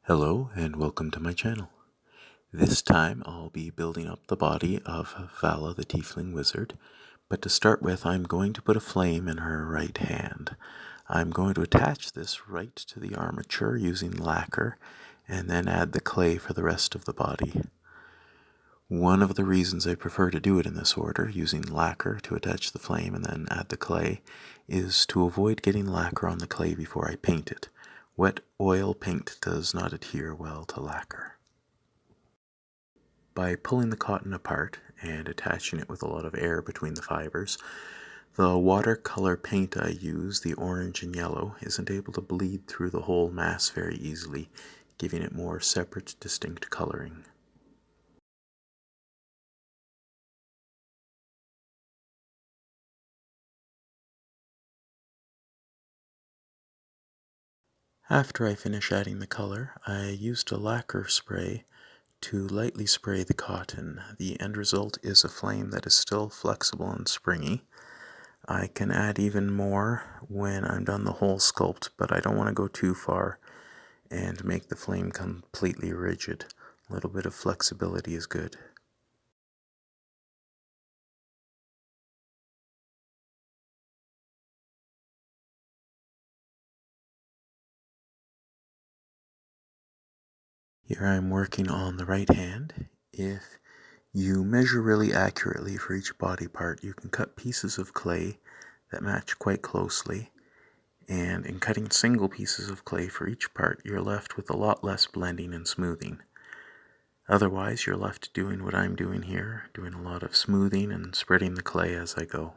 Hello and welcome to my channel. This time I'll be building up the body of Vala the tiefling wizard, but to start with I'm going to put a flame in her right hand. I'm going to attach this right to the armature using lacquer and then add the clay for the rest of the body. One of the reasons I prefer to do it in this order, using lacquer to attach the flame and then add the clay, is to avoid getting lacquer on the clay before I paint it. Wet oil paint does not adhere well to lacquer. By pulling the cotton apart and attaching it with a lot of air between the fibers, the watercolor paint I use, the orange and yellow, isn't able to bleed through the whole mass very easily, giving it more separate, distinct coloring. After I finish adding the color, I used a lacquer spray to lightly spray the cotton. The end result is a flame that is still flexible and springy. I can add even more when I'm done the whole sculpt, but I don't want to go too far and make the flame completely rigid. A little bit of flexibility is good. Here I'm working on the right hand. If you measure really accurately for each body part, you can cut pieces of clay that match quite closely, and in cutting single pieces of clay for each part, you're left with a lot less blending and smoothing. Otherwise, you're left doing what I'm doing here, doing a lot of smoothing and spreading the clay as I go.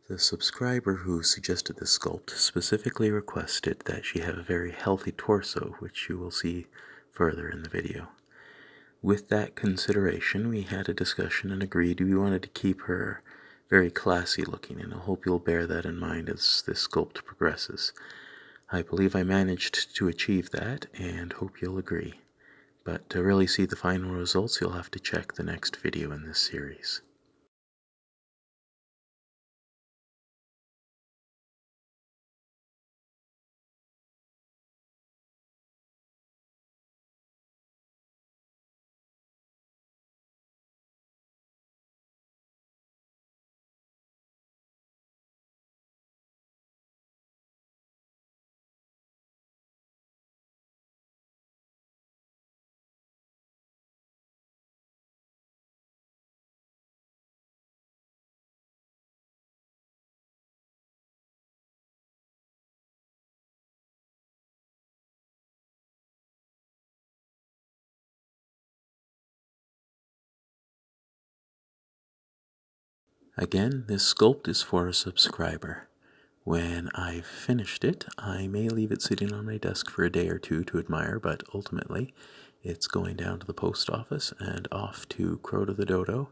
The subscriber who suggested this sculpt specifically requested that she have a very healthy torso, which you will see further in the video. With that consideration, we had a discussion and agreed we wanted to keep her very classy looking, and I hope you'll bear that in mind as this sculpt progresses. I believe I managed to achieve that, and hope you'll agree. But to really see the final results, you'll have to check the next video in this series. Again, this sculpt is for a subscriber. When I've finished it, I may leave it sitting on my desk for a day or two to admire, but ultimately it's going down to the post office and off to Crodothedodo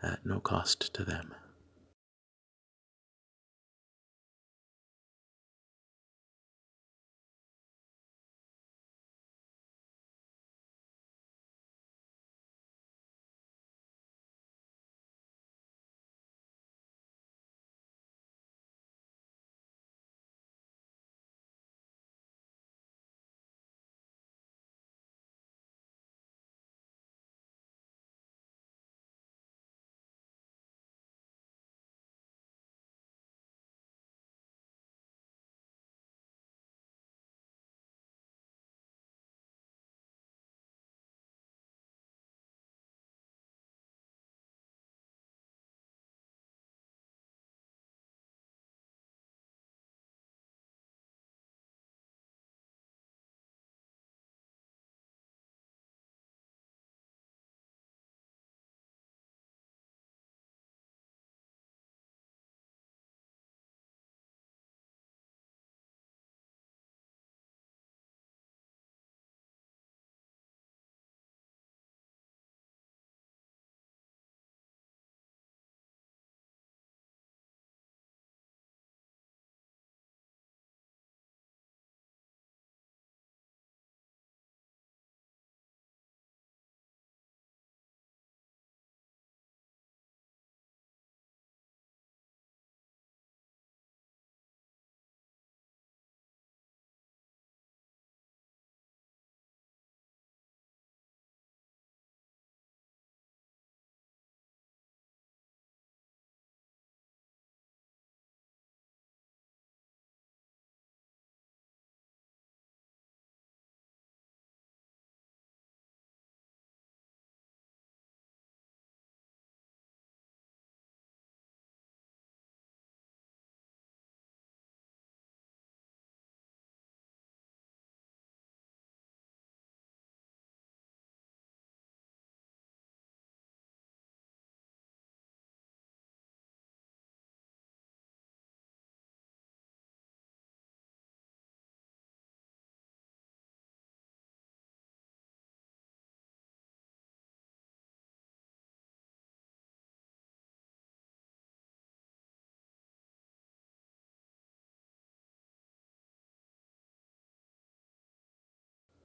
at no cost to them.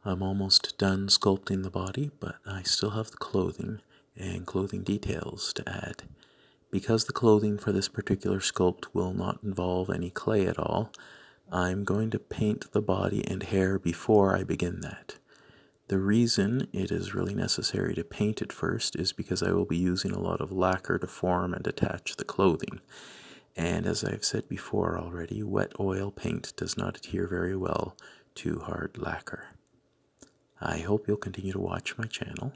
I'm almost done sculpting the body, but I still have the clothing and clothing details to add. Because the clothing for this particular sculpt will not involve any clay at all, I'm going to paint the body and hair before I begin that. The reason it is really necessary to paint it first is because I will be using a lot of lacquer to form and attach the clothing. And as I've said before already, wet oil paint does not adhere very well to hard lacquer. I hope you'll continue to watch my channel,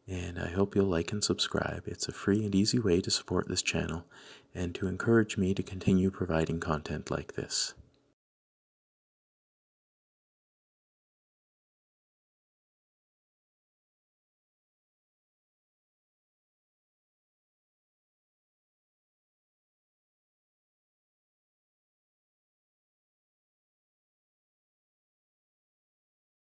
and I hope you'll like and subscribe. It's a free and easy way to support this channel and to encourage me to continue providing content like this.